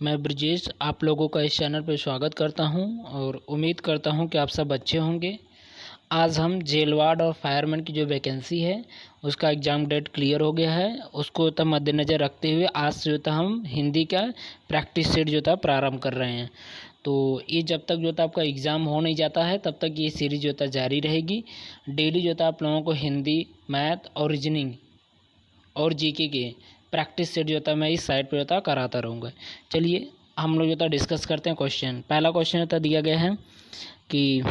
मैं ब्रजेश आप लोगों का इस चैनल पर स्वागत करता हूं और उम्मीद करता हूं कि आप सब अच्छे होंगे। आज हम जेल वार्ड और फायरमैन की जो वैकेंसी है उसका एग्ज़ाम डेट क्लियर हो गया है। उसको तो मद्देनज़र रखते हुए आज से जो था हम हिंदी का प्रैक्टिस सेट जो था प्रारंभ कर रहे हैं। तो ये जब तक जो था आपका एग्ज़ाम हो नहीं जाता है तब तक ये सीरीज जो था जारी रहेगी। डेली जो था आप लोगों को हिंदी, मैथ और रीजनिंग और जीके के प्रैक्टिस सेट जो था मैं इस साइट पर जो था कराता रहूँगा। चलिए हम लोग जो था डिस्कस करते हैं क्वेश्चन। पहला क्वेश्चन जो था दिया गया है कि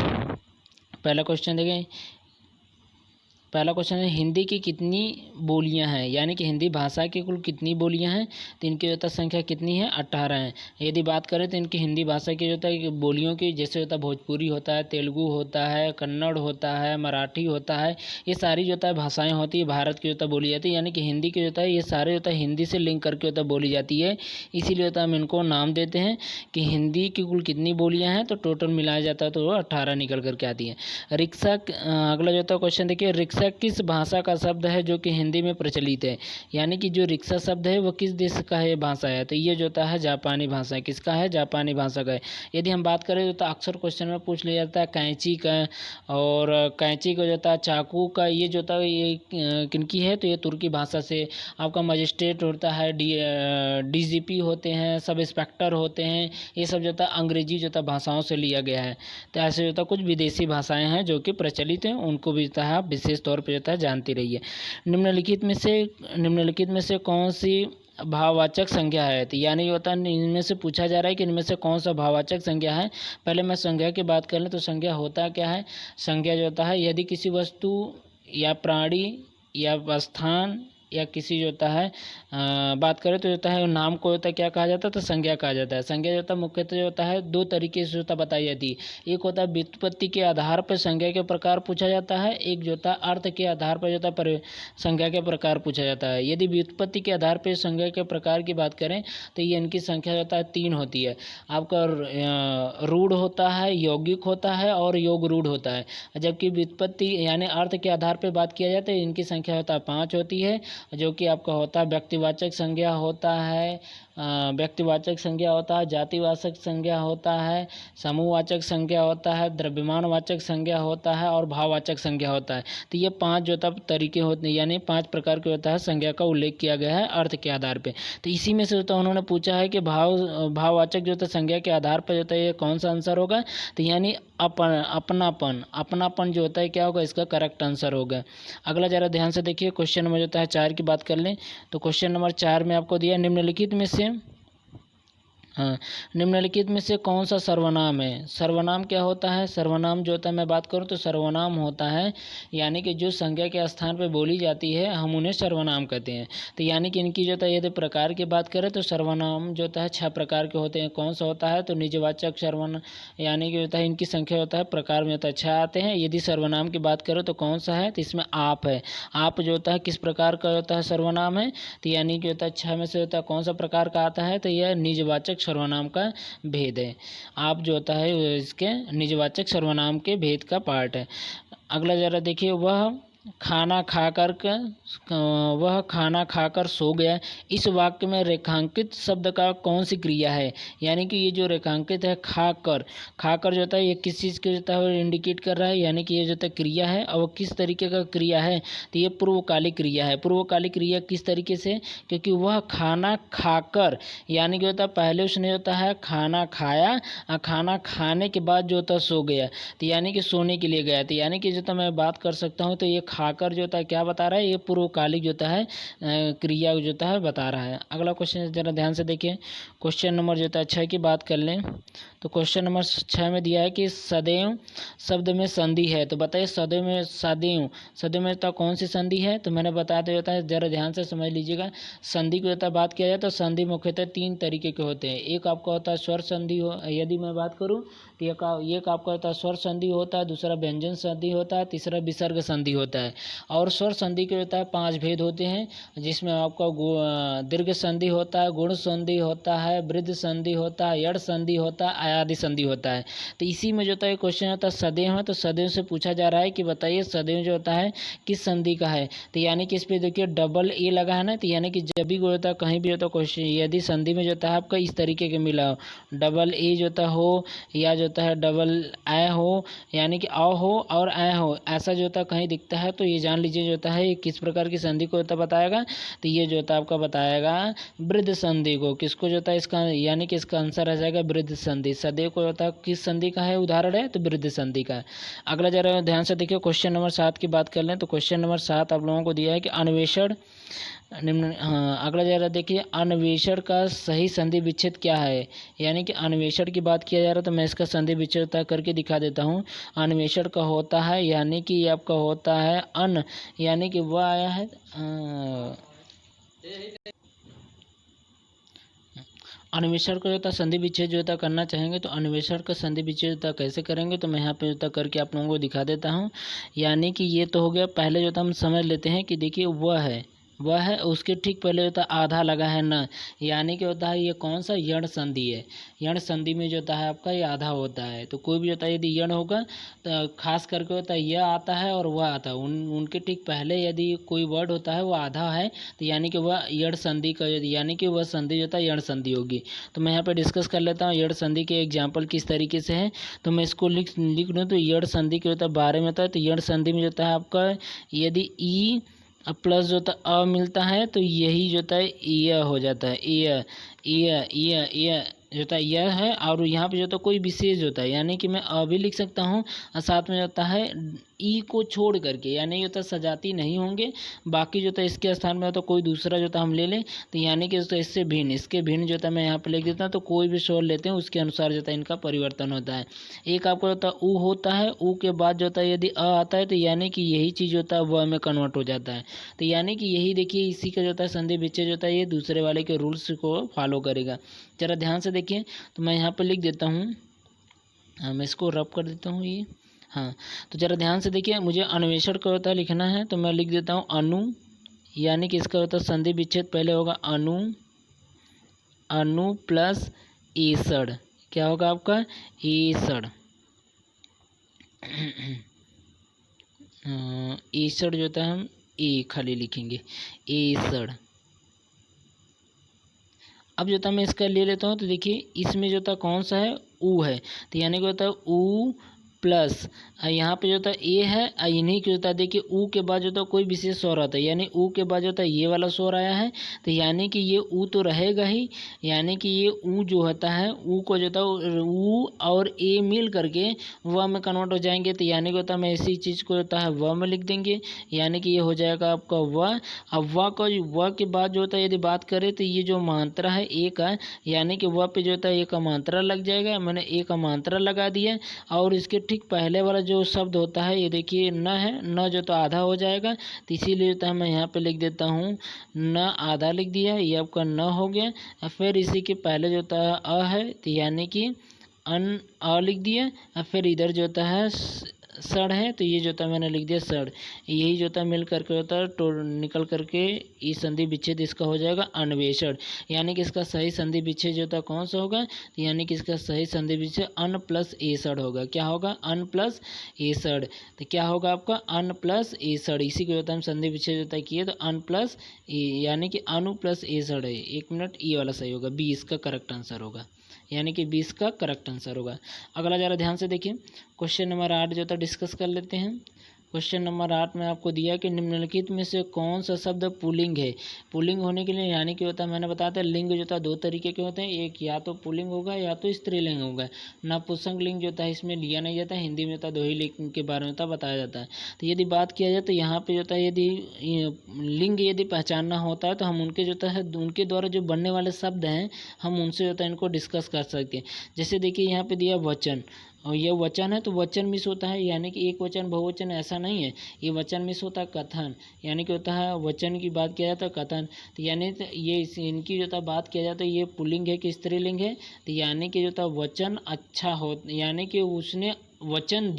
पहला क्वेश्चन है हिंदी की कितनी बोलियां हैं, यानी कि हिंदी भाषा की कुल कितनी बोलियां हैं। तो इनकी जो संख्या कितनी है, 18 है। यदि बात करें तो इनकी हिंदी भाषा की जो है बोलियों की, जैसे होता है भोजपुरी होता है, तेलुगु होता है, कन्नड़ होता है, मराठी होता है, ये सारी जो है भाषाएँ होती है भारत की जो बोली जाती है। यानी कि हिंदी की जो है ये सारे जो है हिंदी से लिंक करके जो बोली जाती है, इसीलिए होता है हम इनको नाम देते हैं कि हिंदी की कुल कितनी बोलियाँ हैं। तो टोटल मिलाया जाता है तो 18 निकल करके आती है। रिक्शा, अगला जो है क्वेश्चन देखिए, रिक्शा किस भाषा का शब्द है जो कि हिंदी में प्रचलित है। यानी कि जो रिक्शा शब्द है वो किस देश का है, भाषा है। तो ये जो है जापानी भाषा है। किसका है, जापानी भाषा का है। यदि हम बात करें तो अक्सर क्वेश्चन में पूछ लिया जाता है कैंची का, और कैंची को जो है चाकू का, ये जो है ये किनकी है, तो ये तुर्की भाषा से। आपका मजिस्ट्रेट होता है, डीजीपी होते हैं, सब इंस्पेक्टर होते हैं, ये सब जो है अंग्रेजी जो है भाषाओं से लिया गया है। तो ऐसे जो है कुछ विदेशी भाषाएं हैं जो कि प्रचलित हैं, उनको भी जो है विशेष तौर पर जो है जानती रहिए। निम्नलिखित में से कौन सी भाववाचक संज्ञा है। तो यानी होता है इनमें से पूछा जा रहा है कि इनमें से कौन सा भाववाचक संज्ञा है। पहले मैं संज्ञा की बात कर लें तो संज्ञा होता क्या है। संज्ञा जो होता है यदि किसी वस्तु या प्राणी या स्थान या किसी जो होता है बात करें तो होता है नाम को होता है क्या कहा जाता है, तो संज्ञा कहा जाता है। संज्ञा जो होता है मुख्यतः जो होता है दो तरीके से होता बताई जाती है। एक होता है व्युत्पत्ति के आधार पर संज्ञा के प्रकार पूछा जाता है, एक जो होता है अर्थ के आधार पर जो होता है संज्ञा के प्रकार पूछा जाता है। यदि व्युत्पत्ति के आधार पर संज्ञा के प्रकार की बात करें तो ये इनकी संख्या जो होता है 3 होती है। आपका रूढ़ होता है, यौगिक होता है और योग रूढ़ होता है। जबकि व्युत्पत्ति यानी अर्थ के आधार पर बात किया जाए तो इनकी संख्या होता है 5 होती है, जो कि आपका होता है व्यक्तिवाचक संज्ञा होता है, व्यक्तिवाचक संज्ञा होता है, जातिवाचक संज्ञा होता है, समूहवाचक संज्ञा होता है, द्रव्यमानवाचक संज्ञा होता है और भाववाचक संज्ञा होता है। तो ये 5 जो होता तरीके होते हैं, यानी 5 प्रकार के होता है संज्ञा का उल्लेख किया गया है अर्थ के आधार पे। तो इसी में से होता उन्होंने पूछा है कि भाववाचक जो होता संज्ञा के आधार पर होता है ये कौन सा आंसर होगा। तो यानी अपनापन जो होता है क्या होगा, इसका करेक्ट आंसर होगा। अगला जरा ध्यान से देखिए, क्वेश्चन नंबर जो है 4 की बात कर लें तो क्वेश्चन नंबर 4 में आपको दिया निम्नलिखित में से कौन सा सर्वनाम है। सर्वनाम क्या होता है, सर्वनाम जो होता है मैं बात करूं तो सर्वनाम होता है यानी कि जो संज्ञा के स्थान पर बोली जाती है हम उन्हें सर्वनाम कहते हैं। तो यानी कि इनकी जो है यदि प्रकार की बात करें तो सर्वनाम जो होता है 6 प्रकार के होते हैं। कौन सा होता है, तो निजवाचक सर्वनाम, यानी कि होता है इनकी संख्या होता है प्रकार में होता है 6 आते हैं। यदि सर्वनाम की बात करें तो कौन सा है, तो इसमें आप है। आप जो होता है किस प्रकार का होता है सर्वनाम है, तो यानी कि होता है 6 में से होता है कौन सा प्रकार का आता है, तो यह निजवाचक सर्वनाम का भेद है। आप जो होता है इसके निजवाचक सर्वनाम के भेद का पार्ट है। अगला जरा देखिए, वह खाना खाकर सो गया। इस वाक्य में रेखांकित शब्द का कौन सी क्रिया है। यानी कि ये जो रेखांकित है खाकर जो होता है ये किस चीज़ के जो है इंडिकेट कर रहा है, यानी कि ये जो है क्रिया है और किस तरीके का क्रिया है, तो ये पूर्वकालिक क्रिया है। पूर्वकालिक क्रिया किस तरीके से, क्योंकि वह खाना खाकर, यानी कि होता है पहले उसने होता है खाना खाया और खाना खाने के बाद जो होता है सो गया, तो यानी कि सोने के लिए गया। तो यानी कि जो मैं बात कर सकता हूँ तो ये खाकर जो होता है क्या बता रहा है, ये पूर्वकालिक जो होता है क्रिया जो होता है बता रहा है। अगला क्वेश्चन जरा ध्यान से देखिए, क्वेश्चन नंबर जो होता है 6 की बात कर लें तो क्वेश्चन नंबर 6 में दिया है कि सदैव शब्द में संधि है। तो बताइए सदैव में तो कौन सी संधि है, तो मैंने बताया तो होता है जरा ध्यान से समझ लीजिएगा। संधि की होता है बात किया जाए तो संधि मुख्यतः 3 तरीके के होते हैं। एक आपका होता है स्वर संधि हो, यदि मैं बात करूँ तो ये का आपका होता है स्वर संधि होता है, दूसरा व्यंजन संधि होता है, तीसरा विसर्ग संधि होता है। और स्वर संधि के होता है 5 भेद होते हैं, जिसमें आपका दीर्घ संधि होता है, गुण संधि होता है, वृद्ध संधि होता है, यड़ संधि होता है, आयादि संधि होता है। तो इसी में जो होता है क्वेश्चन होता है सदैव है, तो सदैव से पूछा जा रहा है कि बताइए सदैव जो होता है किस संधि का है। तो यानी कि इस पे देखिए डबल ए लगा है ना, तो यानी कि जब भी होता है कहीं भी होता है क्वेश्चन, यदि संधि में जो होता है आपका इस तरीके के मिला हो, डबल ए जो होता हो या जो होता है डबल ए हो, यानी कि अ हो और ए हो, ऐसा जो होता है कहीं दिखता है तो ये जान लीजिए जो होता है ये किस प्रकार की संधि को होता बताएगा। तो ये जो होता है आपका बताएगा वृद्ध संधि को। किसको जो होता है इसका, यानी कि इसका आंसर आ जाएगा वृद्ध संधि। सदैव को होता है किस संधि का है उदाहरण है, तो वृद्ध संधि का। अगला जरा ध्यान से देखिए क्वेश्चन नंबर 7 की बात कर लें। तो क्वेश्चन नंबर 7 आप लोगों को दिया है कि अन्वेषण निम्न, हाँ अगला जरा देखिए अन्वेषण का सही संधि विच्छेद क्या है। यानी कि अन्वेषण की बात किया जा रहा है तो मैं इसका संधि विच्छेद करके दिखा देता हूँ। अन्वेषण का होता है यानी कि ये आपका होता है अन, यानी कि वह आया है अन्वेषण को जो होता संधि विच्छेद जो होता करना चाहेंगे तो अन्वेषण का संधि विच्छेद होता कैसे करेंगे, तो मैं यहाँ पे होता करके आप लोगों को दिखा देता हूँ। यानी कि ये तो हो गया, पहले जो होता हम समझ लेते हैं कि देखिए वह है उसके ठीक पहले होता आधा लगा है न, यानी कि होता है ये कौन सा यण संधि है। यण संधि में जो होता है आपका ये आधा होता है। तो कोई भी होता है यदि यण होगा तो खास करके होता है यह आता है और वह आता है, उनके ठीक पहले यदि कोई वर्ड होता है वो आधा है तो यानी कि वह यण संधि का, यानी कि वह संधि जो होता है यण संधि होगी। तो मैं यहाँ पे डिस्कस कर लेता हूँ यण संधि के एग्जाम्पल किस तरीके से है। तो मैं इसको लिख लूँ तो यण संधि के होता है बारे में होता है। तो यण संधि में जो होता है आपका यदि ई प्लस जो होता है अ मिलता है तो यही जो होता है यह हो जाता है, यह जो होता है यह है। और यहाँ पे जो होता है कोई विशेष होता है, यानी कि मैं अ भी लिख सकता हूँ और साथ में होता है ई को छोड़ करके, यानी ये होता है सजाती नहीं होंगे, बाकी जो होता है इसके स्थान में होता है कोई दूसरा जो होता है हम ले लें। तो यानी कि तो इससे भिन्न, इसके भिन्न जो होता है मैं यहाँ पे लिख देता हूँ। तो कोई भी स्वर लेते हैं उसके अनुसार जो होता है इनका परिवर्तन होता है। एक आपको होता है ऊ होता है, ऊ के बाद जो होता है यदि अ आता है तो यानी कि यही चीज़ होता है वह में कन्वर्ट हो जाता है। तो यानी कि यही देखिए इसी का जो होता है संधि विच्छेद जो होता है ये दूसरे वाले के रूल्स को फॉलो करेगा। जरा ध्यान से देखिए, तो मैं यहाँ पे लिख देता हूँ, मैं इसको रब कर देता हूँ ये, हाँ। तो जरा ध्यान से देखिए, मुझे अन्वेषण का होता है लिखना है तो मैं लिख देता हूँ अनु, यानी कि इसका होता है संधि विच्छेद पहले होगा अनु प्लस एसड़, क्या होगा आपका एसड़। एसड़ जो होता है हम ए खाली लिखेंगे एसड़। अब जो होता है मैं इसका ले लेता हूँ। तो देखिए इसमें जो होता है कौन सा है ऊ है, तो यानी कि होता है ऊ प्लस यहाँ पे जो होता है ए है, इन्हीं की होता है देखिए ऊ के बाद जो होता है कोई विशेष स्वर आता है, यानी ऊ के बाद जो होता है ये वाला स्वर आया है तो यानी कि ये ऊ तो रहेगा ही, यानी कि ये ऊ जो होता है ऊ को जो होता है ऊ और ए मिल करके व में कन्वर्ट हो जाएंगे। तो यानी कि होता है मैं इसी चीज़ को होता है व में लिख देंगे, यानी कि ये हो जाएगा आपका व। अब व के बाद जो होता है यदि बात करें तो ये जो मात्रा है ए का, यानी कि व पे जो होता है ए का मात्रा लग जाएगा, मैंने ए का मात्रा लगा दिया। और इसके ठीक पहले वाला जो शब्द होता है ये देखिए न है, न जो तो आधा हो जाएगा, तो इसीलिए होता है मैं यहाँ पे लिख देता हूँ न आधा लिख दिया, ये आपका न हो गया। और फिर इसी के पहले जो होता है अ है तो यानी कि अ लिख दिया, और फिर इधर जो होता है सड़ है तो ये जो होता है मैंने लिख दिया सड़। यही जो होता है मिल करके होता है तो निकल करके ये संधि विच्छेद इसका हो जाएगा अन्वेषण। यानी कि इसका सही संधि विच्छेद जो होता है कौन सा होगा, तो यानी कि इसका सही संधि विच्छेद अन प्लस एसड़ होगा। क्या होगा अन प्लस एसड़, तो क्या होगा आपका अन प्लस एसड़। इसी को होता है हम संधि विच्छेद होता है किए तो अन प्लस ए, यानी कि अनु प्लस एसड़ है। एक मिनट, ये वाला सही होगा, बी इसका करेक्ट आंसर होगा, यानी कि 20 का करेक्ट आंसर होगा। अगला ज़रा ध्यान से देखिए क्वेश्चन नंबर 8 जो था डिस्कस कर लेते हैं। क्वेश्चन नंबर 8 में आपको दिया कि निम्नलिखित में से कौन सा शब्द पुल्लिंग है। पुल्लिंग होने के लिए यानी कि होता है मैंने बताया था लिंग जो होता है दो तरीके के होते हैं, एक या तो पुल्लिंग होगा या तो स्त्रीलिंग होगा। नपुंसक लिंग जो होता है इसमें लिया नहीं जाता, हिंदी में होता है दो ही लिंग के बारे में होता बताया जाता है। तो यदि बात किया जाए तो यहाँ पे जो होता है यदि लिंग यदि पहचानना होता है तो हम उनके जो होता है उनके द्वारा जो बनने वाले शब्द हैं हम उनसे होता है इनको डिस्कस कर सकते हैं। जैसे देखिए यहाँ पे दिया वचन, और ये वचन है तो वचन मिस होता है, यानी कि एक वचन बहुवचन ऐसा नहीं है, ये वचन मिस होता है कथन, यानी कि होता है वचन की बात किया जाता है कथन। तो यानी ये इनकी जो था बात किया जाता है ये पुल्लिंग है कि स्त्रीलिंग है, तो यानी कि जो था वचन अच्छा हो, यानी कि उसने वचन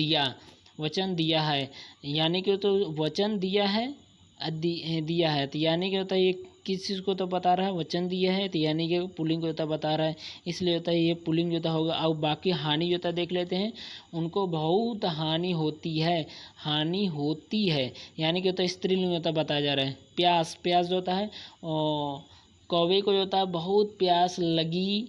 दिया है, यानी कि तो वचन दिया है दिया है, तो यानी कि होता है ये किस चीज़ को तो बता रहा है, वचन दिया है, तो यानी कि पुल्लिंग को होता बता रहा है, इसलिए होता है ये पुल्लिंग जो होगा। अब बाकी हानि जो देख लेते हैं, उनको बहुत हानि होती है, यानी कि होता है स्त्रीलिंग होता बताया जा रहा है। प्यास जो होता है, और कौवे को जो होता है बहुत प्यास लगी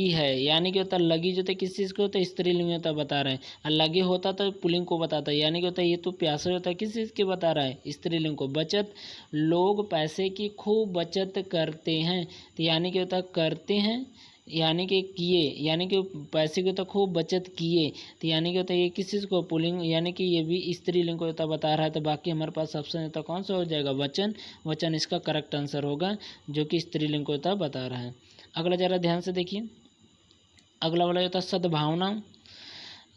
है, यानी कि होता है लगी जो होता है किस चीज़ को होता है स्त्रीलिंग में होता बता रहे हैं, और लगे होता तो पुल्लिंग को बताता है, यानी कि होता है ये तो प्यासा होता है किस चीज़ के बता रहा है स्त्रीलिंग को। बचत, लोग पैसे की खूब बचत करते हैं, तो यानी कि होता है करते हैं, यानी कि किए, यानी कि पैसे की तो खूब बचत किए, तो यानी कि होता है ये किस चीज़ को पुल्लिंग, यानी कि ये भी स्त्रीलिंग को होता बता रहा है। तो बाकी हमारे पास ऑप्शन होता कौन सा हो जाएगा, वचन इसका करेक्ट आंसर होगा, जो कि स्त्रीलिंग को होता बता रहा है। अगला जरा ध्यान से देखिए, अगला वाला होता है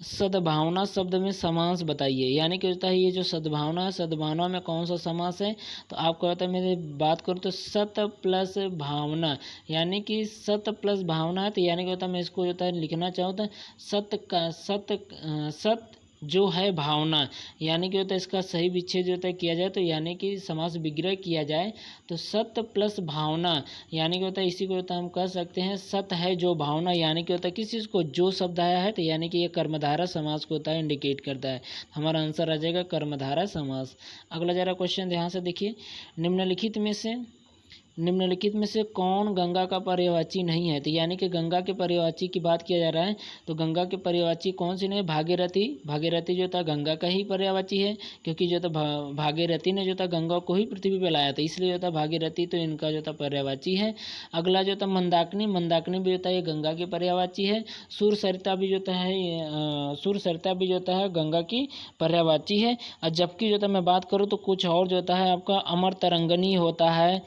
सद्भावना शब्द में समास बताइए, यानी कि होता है ये जो सद्भावना है, सद्भावना में कौन सा समास है, तो आपको होता है मेरी बात करूँ तो सत प्लस भावना, यानी कि सत प्लस भावना है, तो यानी कि होता है मैं इसको होता है लिखना चाहूँ तो सत जो है भावना, यानी कि होता है इसका सही विच्छेद जो होता है किया जाए, तो यानी कि समास विग्रह किया जाए तो सत प्लस भावना, यानी कि होता है इसी को होता है हम कह सकते हैं सत है जो भावना, यानी कि होता है किस चीज़ को जो शब्द आया है, तो यानी कि ये कर्मधारय समास को होता है इंडिकेट करता है। हमारा आंसर आ जाएगा कर्मधारय समास। अगला जरा क्वेश्चन ध्यान से देखिए, निम्नलिखित में से कौन गंगा का पर्यायवाची नहीं है, तो यानी कि गंगा के पर्यायवाची की बात किया जा रहा है, तो गंगा के पर्यायवाची कौन सी नहीं, भागीरथी जो था गंगा का ही पर्यायवाची है, क्योंकि जो था भागीरथी ने जो था गंगा को ही पृथ्वी पे लाया था, इसलिए जो था भागीरथी तो इनका जो था पर्यायवाची है। अगला जो था मंदाकिनी भी जो था ये गंगा की पर्यायवाची है। सुर सरिता भी जो है गंगा की पर्यायवाची है। और जबकि जो था मैं बात करूँ तो कुछ और जो होता है आपका अमर तरंगनी होता है,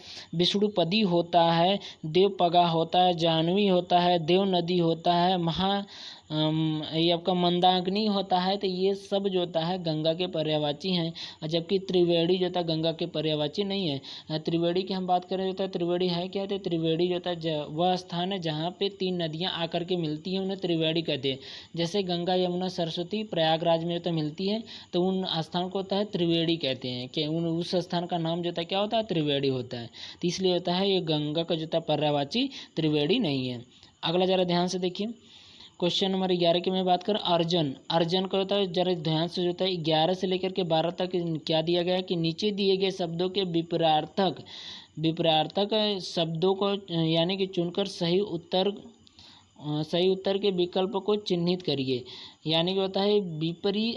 विष्णुपदी होता है, देवपगा होता है, जाह्नवी होता है, देव नदी होता है, ये आपका मंदाकिनी होता है, तो ये सब जो होता है गंगा के पर्यायवाची हैं। जबकि त्रिवेणी जो होता है गंगा के पर्यायवाची नहीं है। त्रिवेणी की हम बात करें जो है त्रिवेणी है क्या, तो त्रिवेणी जो होता है वह स्थान है जहाँ पे 3 नदियाँ आकर के मिलती हैं, उन्हें त्रिवेणी कहते हैं। जैसे गंगा यमुना सरस्वती प्रयागराज में तो मिलती है, तो उन स्थान को होता है त्रिवेणी कहते हैं, कि उस स्थान का नाम जो होता है क्या होता है, त्रिवेणी होता है। तो इसलिए होता है ये गंगा का जो होता है पर्यायवाची त्रिवेणी नहीं है। अगला जरा ध्यान से देखिए, क्वेश्चन नंबर 11 की मैं बात करूँ, अर्जन का होता है, जरा ध्यान से जो होता है 11 से लेकर के 12 तक क्या दिया गया है कि नीचे दिए गए शब्दों के विपरीतार्थक शब्दों को यानी कि चुनकर सही उत्तर के विकल्प को चिन्हित करिए, यानी कि होता है विपरीत,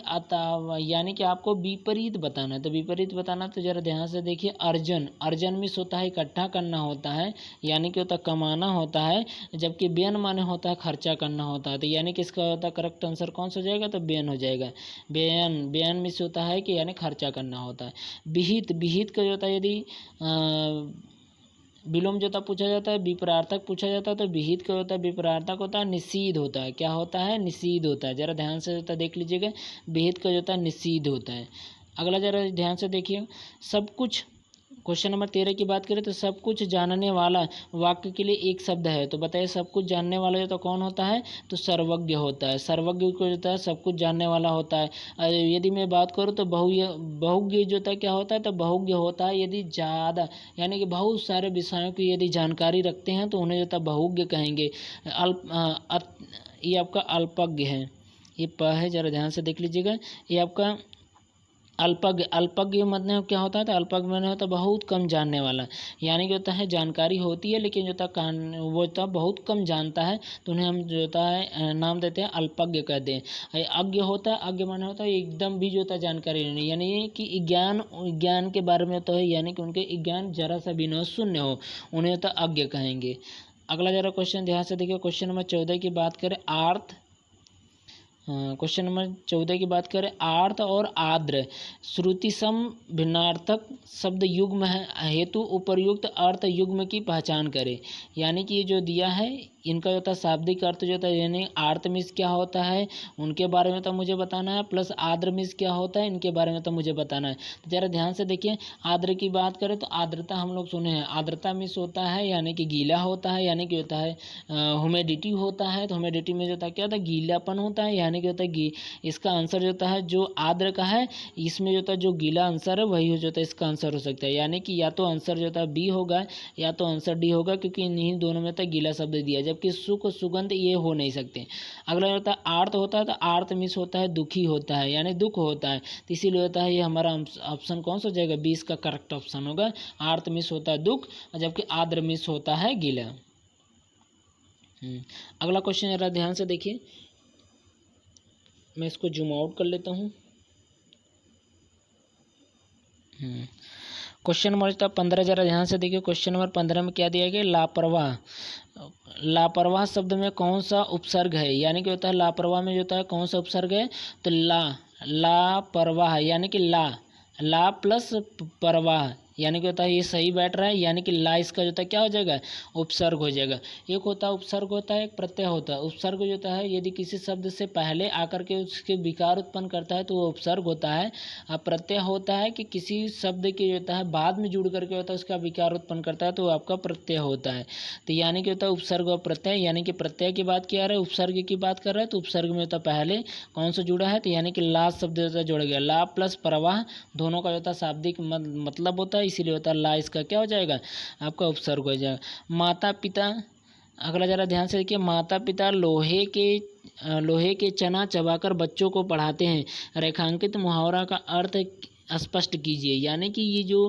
यानी कि आपको विपरीत बताना है, तो विपरीत बताना तो जरा ध्यान से देखिए, अर्जन मिस होता है इकट्ठा करना होता है, यानी कि होता है कमाना होता है, जबकि व्यन माने होता है खर्चा करना होता है, तो यानी कि इसका होता है करेक्ट आंसर कौन सा हो जाएगा, तो व्यन हो जाएगा। व्यन मिस होता है कि यानी खर्चा करना होता है। विहित का जो होता है यदि विलोम जो होता पूछा जाता है, विपरार्थक पूछा जाता है, तो विहित का होता है विपरार्थक होता है, निषीध होता है, क्या होता है, निषीध होता है। जरा ध्यान से होता देख लीजिएगा, विहित का जो होता है निषीध होता है। अगला जरा ध्यान से देखिए, सब कुछ, क्वेश्चन नंबर 13 की बात करें तो सब कुछ जानने वाला वाक्य के लिए एक शब्द है, तो बताइए सब कुछ जानने वाला जो तो कौन होता है, तो सर्वज्ञ होता है। सर्वज्ञ को जो होता है सब कुछ जानने वाला होता है। यदि मैं बात करूँ तो बहुज्ञ जो होता है क्या होता है, तो बहुज्ञ होता है यदि ज़्यादा, यानी कि बहुत सारे विषयों की यदि जानकारी रखते हैं तो उन्हें जो होता है बहुज्ञ कहेंगे। ये आपका अल्पज्ञ है, ये प है, जरा ध्यान से देख लीजिएगा। ये आपका अल्पज्ञ मतलब क्या होता है, तो अल्पज्ञ में होता है बहुत कम जानने वाला, यानी कि होता है जानकारी होती है लेकिन जो होता है वो होता है बहुत कम जानता है, तो उन्हें हम जो होता है नाम देते हैं अल्पज्ञ कहते हैं। अज्ञ होता है, अज्ञ माने होता है एकदम भी जो होता है जानकारी नहीं, यानी कि ज्ञान के बारे में होता है, यानी कि उनके ज्ञान जरा सा भी न शून्य हो, उन्हें होता है अज्ञ कहेंगे। अगला जरा क्वेश्चन ध्यान से देखिए, क्वेश्चन नंबर 14 की बात करें, क्वेश्चन नंबर 14 की बात करें, आर्त और आर्द्र श्रुति सम भिन्नार्थक शब्द युग्म है हेतु उपर्युक्त अर्थ युग्म की पहचान करें, यानी कि ये जो दिया है इनका जो होता है शाब्दिक अर्थ जो होता है, यानी आर्त मीन्स क्या होता है उनके बारे में तो मुझे बताना है, प्लस आर्द्र मीन्स क्या होता है इनके बारे में तो मुझे बताना है। तो ज़रा ध्यान से देखिए, आर्द्र की बात करें तो आर्द्रता हम लोग सुने हैं, आर्द्रता मीन्स होता है यानी कि गीला होता है, यानी कि होता है ह्यूमिडिटी होता है। तो ह्यूमिडिटी में जो होता है क्या होता है, गीलापन होता है, यानी कि होता है इसका आंसर जो होता है जो आर्द्र का है, इसमें जो होता है जो गीला आंसर है वही जो होता है इसका आंसर हो सकता है, यानी कि या तो आंसर जो होता है बी होगा या तो आंसर डी होगा, क्योंकि इन्हीं दोनों में तक गीला शब्द दिया, जबकि सुख सुगंध ये हो नहीं सकते। अगला होता है आर्त होता है, तो आर्त मीन्स होता है दुखी होता है, यानी दुख होता है, तो इसीलिए होता है ये हमारा ऑप्शन कौन सा हो जाएगा, 20 का करेक्ट ऑप्शन होगा। आर्त मीन्स होता है दुख, जबकि आर्द्र मीन्स होता है गीला। अगला क्वेश्चन जरा ध्यान से देखिए, मैं इसको जूम आउट कर लेता हूँ। क्वेश्चन नंबर 15 जरा ध्यान से देखिए, क्वेश्चन नंबर 15 में क्या दिया गया, लापरवाह। लापरवाह शब्द में कौन सा उपसर्ग है, यानी कि होता है लापरवाह में जो होता है कौन सा उपसर्ग है, तो लापरवाह, यानी कि ला प्लस परवाह, यानी कि होता है ये सही बैठ रहा है, यानी कि ला इसका जो होता है क्या हो जाएगा, उपसर्ग हो जाएगा। एक होता है उपसर्ग होता है, एक प्रत्यय होता है। उपसर्ग जो होता है यदि किसी शब्द से पहले आकर के उसके विकार उत्पन्न करता है तो वो उपसर्ग होता है। अब प्रत्यय होता है कि किसी शब्द के जो होता है बाद में जुड़ करके होता है उसका विकार उत्पन्न करता है तो वो आपका प्रत्यय होता है। तो यानी कि होता है उपसर्ग और प्रत्यय, यानी कि प्रत्यय की बात किया रहा है, उपसर्ग की बात कर रहा है, तो उपसर्ग में होता है पहले कौन सा जुड़ा है, तो यानी कि ला शब्द होता है जुड़ गया, ला प्लस प्रवाह दोनों का जो होता है शाब्दिक मतलब होता है, इसीलिए होता है ला इसका क्या हो जाएगा, आपका उपसर्ग हो जाएगा। माता पिता, अगला जरा ध्यान से देखिए, माता पिता लोहे के चना चबाकर बच्चों को पढ़ाते हैं, रेखांकित मुहावरा का अर्थ स्पष्ट कीजिए। यानी कि ये जो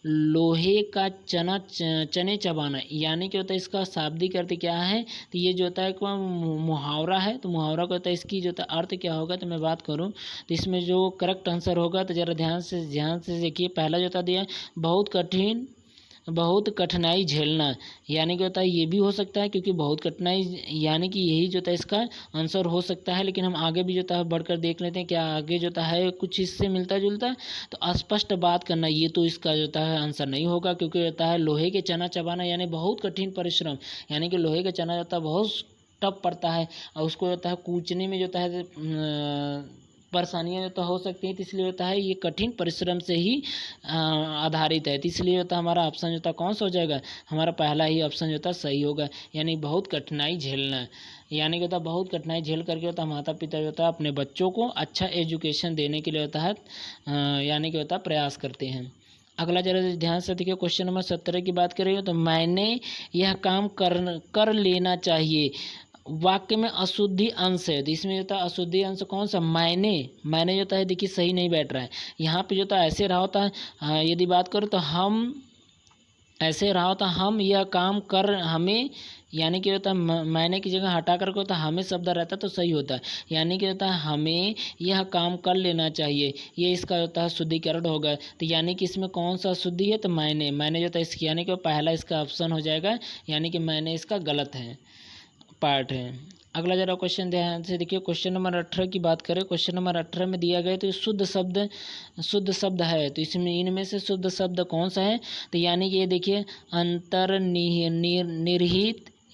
लोहे का चने चबाना, यानी क्या होता है इसका शाब्दिक अर्थ क्या है, तो ये जो होता है एक मुहावरा है, तो मुहावरा का होता है इसकी जो होता है अर्थ क्या होगा, तो मैं बात करूं तो इसमें जो करेक्ट आंसर होगा, तो ज़रा ध्यान से देखिए, पहला जो होता दिया बहुत कठिनाई झेलना, यानी कि होता है ये भी हो सकता है, क्योंकि बहुत कठिनाई यानी कि यही जो होता है इसका आंसर हो सकता है। लेकिन हम आगे भी जो होता है बढ़कर देख लेते हैं, क्या आगे जो होता है कुछ इससे मिलता जुलता, तो स्पष्ट बात करना, ये तो इसका जो होता है आंसर नहीं होगा, क्योंकि होता है लोहे के चना चबाना यानी बहुत कठिन परिश्रम, यानी कि लोहे का चना जो होता है बहुत टफ पड़ता है और उसको होता है कूचने में जो होता है परेशानियाँ तो हो सकती हैं, तो इसलिए होता है ये कठिन परिश्रम से ही आधारित है, तो इसलिए होता है हमारा ऑप्शन जो होता है कौन सा हो जाएगा, हमारा पहला ही ऑप्शन जो होता है सही होगा, यानी बहुत कठिनाई झेलना, यानी कि होता है बहुत कठिनाई झेल करके होता है माता पिता जो होता है अपने बच्चों को अच्छा एजुकेशन देने के लिए होता है यानी कि होता है प्रयास करते हैं। अगला जरा ध्यान से देखिए, क्वेश्चन नंबर 17 की बात करेंगे, तो मैंने यह काम कर लेना चाहिए, वाक्य में अशुद्धि अंश है, तो इसमें जो होता है अशुद्धि अंश कौन सा, मैंने जो होता है देखिए सही नहीं बैठ रहा है, यहाँ पे जो होता है ऐसे रहा होता है, यदि बात करो तो हम ऐसे रहा होता हम यह काम कर हमें, यानी कि होता है मैंने की जगह हटा करके होता हमें शब्द रहता तो सही होता है, यानी कि होता है हमें यह काम कर लेना चाहिए, ये इसका होता है शुद्धिकरण होगा। तो यानी कि इसमें कौन सा शुद्धि है, तो मैंने जो होता है इसकी, यानी कि पहला इसका ऑप्शन हो जाएगा, यानी कि मैंने इसका गलत है पार्ट है। अगला जरा क्वेश्चन ध्यान से देखिए, क्वेश्चन नंबर 18 की बात करें, क्वेश्चन नंबर 18 में दिया गया तो शुद्ध शब्द है, तो इसमें इनमें से शुद्ध शब्द कौन सा है, तो यानी कि ये देखिए अंतर्निहित,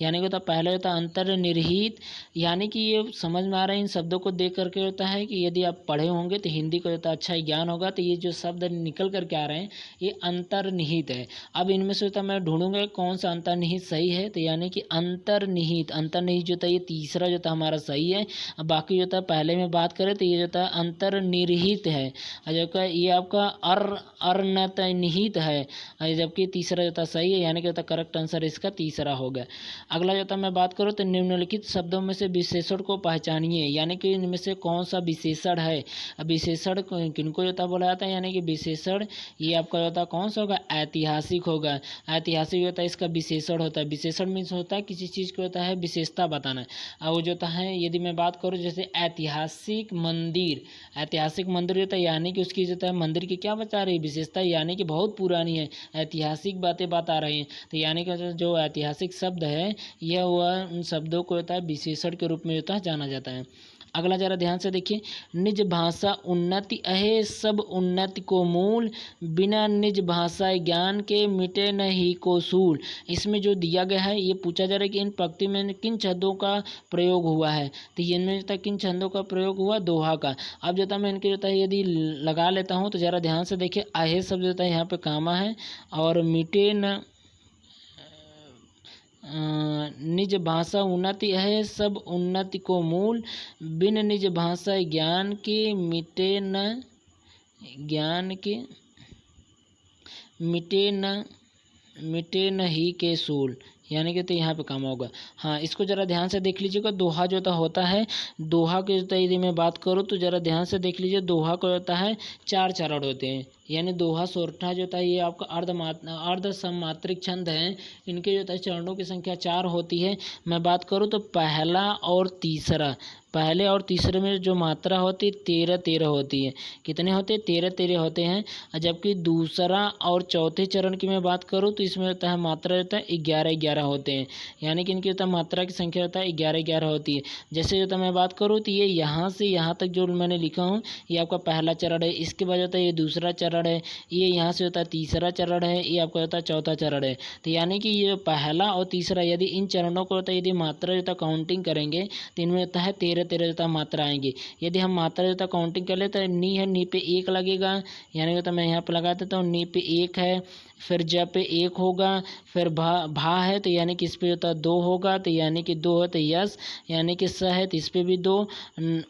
यानी कि होता पहले होता अंतर्निहित, यानी कि ये समझ में आ रहा है इन शब्दों को देख करके होता है कि यदि आप पढ़े होंगे तो हिंदी को होता अच्छा ज्ञान होगा, तो ये जो शब्द निकल करके आ रहे हैं ये अंतर्निहित है। अब इनमें से होता मैं ढूंढूंगा कौन सा अंतर्निहित सही है, तो यानी कि अंतर्निहित जो था ये तीसरा जो था हमारा सही है। अब बाकी जो था पहले में बात करें तो ये जो था अंतर्निहित है, जबकि ये आपका अर्नतनिहित है, जबकि तीसरा जो था सही है, यानी कि होता करेक्ट आंसर इसका तीसरा होगा। अगला जो था मैं बात करूँ तो निम्नलिखित शब्दों में से विशेषण को पहचानिए, यानी कि इनमें से कौन सा विशेषण है। अब विशेषण किनको जो था बोला जाता है, यानी कि विशेषण ये आपका जो था कौन सा होगा, ऐतिहासिक होगा। ऐतिहासिक होता है इसका विशेषण होता है, विशेषण मीन्स होता है किसी चीज़ को होता है विशेषता बताना। और वो जो होता है यदि मैं बात करूँ जैसे ऐतिहासिक मंदिर होता है, यानी कि उसकी जो है मंदिर की क्या बता रही है, विशेषता, यानी कि बहुत पुरानी है, ऐतिहासिक बातें बता रही हैं, तो यानी कि जो ऐतिहासिक शब्द है यह हुआ उन शब्दों को होता है विशेषण के रूप में होता है जाना जाता है। अगला जरा ध्यान से देखिए, निज भाषा उन्नति अहे सब उन्नति को मूल, बिना निज भाषा ज्ञान के मिटे नहीं को सूल। इसमें जो दिया गया है ये पूछा जा रहा है कि इन पंक्ति में किन छंदों का प्रयोग हुआ है। तो इनमें जो था किन छंदों का प्रयोग हुआ, दोहा का। अब जो था मैं इनके जो था यदि लगा लेता हूँ तो ज़रा ध्यान से देखिए, आहे शब्द जो था यहाँ पे कामा है, और मिटे न निज भाषा उन्नति है सब उन्नति को मूल, बिन निज भाषा ज्ञान के मिटे न ज्ञान के मिटे न ही के सूल, यानी कि तो यहाँ पे काम होगा। हाँ, इसको ज़रा ध्यान से देख लीजिएगा। दोहा जो होता है, दोहा के जो यदि मैं बात करूँ तो ज़रा ध्यान से देख लीजिए। दोहा को होता है 4 चरण होते हैं, यानी दोहा सोरठा जो होता है ये आपका अर्ध सममात्रिक छंद हैं। इनके जो है चरणों की संख्या 4 होती है। मैं बात करूँ तो पहला और तीसरा, पहले और तीसरे में जो मात्रा होती है 13-13 होती है। कितने होते हैं? 13-13 होते हैं। जबकि दूसरा और चौथे चरण की मैं बात करूँ तो इसमें होता है मात्रा होता है 11-11 होते हैं, यानी कि इनकी होता है मात्रा की संख्या होता है 11-11 होती है। जैसे जो मैं बात करूँ तो ये यहाँ से यहाँ तक जो मैंने लिखा हूँ ये आपका पहला चरण है, इसके बाद होता है ये दूसरा चरण है, ये यहाँ से होता है तीसरा चरण है, ये आपका होता है चौथा चरण है। तो यानी कि ये पहला और तीसरा, यदि इन चरणों को होता है यदि मात्रा जो है काउंटिंग करेंगे तो इनमें होता है 13-13 जो मात्रा आएंगी। यदि हम मात्रा जो काउंटिंग कर ले तो नी है, नी पे 1 लगेगा, यानी कि मैं यहाँ पे लगा देता हूँ, नी पे 1 है, फिर ज पे 1 होगा, फिर भा है तो यानी कि इस पे होता है 2 होगा, तो यानी कि 2 है तो यस, यानी कि स है तो इस पे भी 2,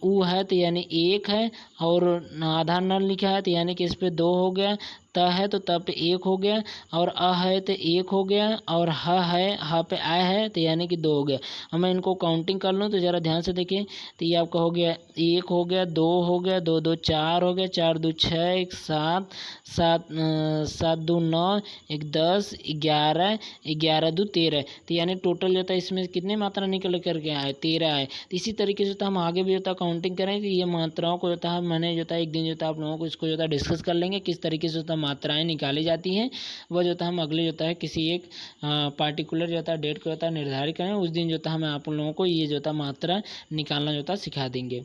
ऊ है तो यानी 1 है, और आधा न लिखा है तो यानी कि इस पे 2 हो गया, त है तो त पे 1 हो गया, और अ है तो 1 हो गया, और ह है, ह पे आ है तो यानी कि 2 हो गया। अब मैं इनको काउंटिंग कर लूँ तो ज़रा ध्यान से देखिए, तो ये आपका हो गया 1 हो गया, 2 हो गया, 2 2 4 हो गया, 4 2 6, 1 7, 7 2 9, 1 10, 11, 11 2 13। तो यानी टोटल जो था इसमें कितनी मात्रा निकल करके आए? 13 आए। तो इसी तरीके से हम आगे भी जो था काउंटिंग करें कि ये मात्राओं को जो था मैंने जो था एक दिन जो था आप लोगों को इसको जो था डिस्कस कर लेंगे, किस तरीके से मात्राएं निकाली जाती हैं। वह जो था हम अगले जो है किसी एक पार्टिकुलर जो था डेट को जो था निर्धारित करें, उस दिन जो था हम आप लोगों को ये जो था मात्रा निकालना जो था सिखा देंगे।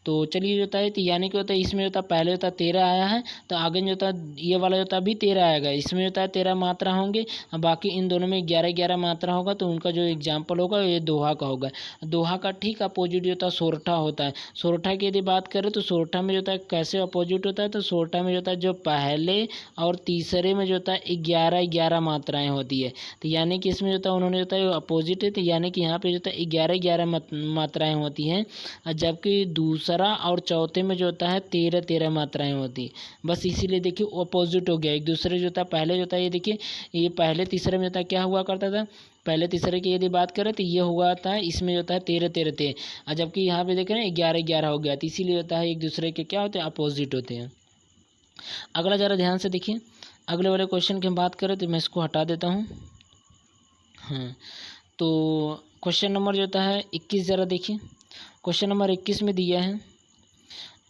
तो चलिए जो है, तो यानी कि होता है इसमें जो था पहले जो था 13 आया है, तो आगे जो था ये वाला जो था भी 13 आएगा, इसमें जो है 13 मात्रा होंगे, बाकी इन दोनों में 11-11 मात्रा होगा। तो उनका जो एग्जाम्पल होगा ये दोहा का होगा। दोहा का ठीक अपोजिट जो था सोरठा होता है। सोरठा की यदि बात करें तो सोरठा में जो था कैसे अपोजिट होता है, तो सोरठा में जो था जो पहले और तीसरे में जो था 11-11 मात्राएँ होती है। तो यानी कि इसमें जो था उन्होंने जो था अपोजिट है, तो यानी कि यहाँ पे जो था 11-11 मात्राएँ होती हैं, जबकि दूसरा और चौथे में जो होता है 13-13 मात्राएं होती है। बस इसीलिए देखिए अपोजिट हो गया एक दूसरे जो था। पहले जो था ये देखिए, ये पहले तीसरे में जो था क्या हुआ करता था, पहले तीसरे की यदि बात करें तो ये हुआ था, इसमें जो था 13-13 थे, जबकि यहाँ पे देख रहे हैं 11-11 हो गया। तो इसीलिए होता है एक दूसरे के क्या होते हैं, अपोजिट होते हैं। अगला ज़रा ध्यान से देखिए, अगले वाले क्वेश्चन की हम बात करें तो मैं इसको हटा देता हूँ। हाँ, तो क्वेश्चन नंबर जो है 21 ज़रा देखिए। क्वेश्चन नंबर 21 में दिया है,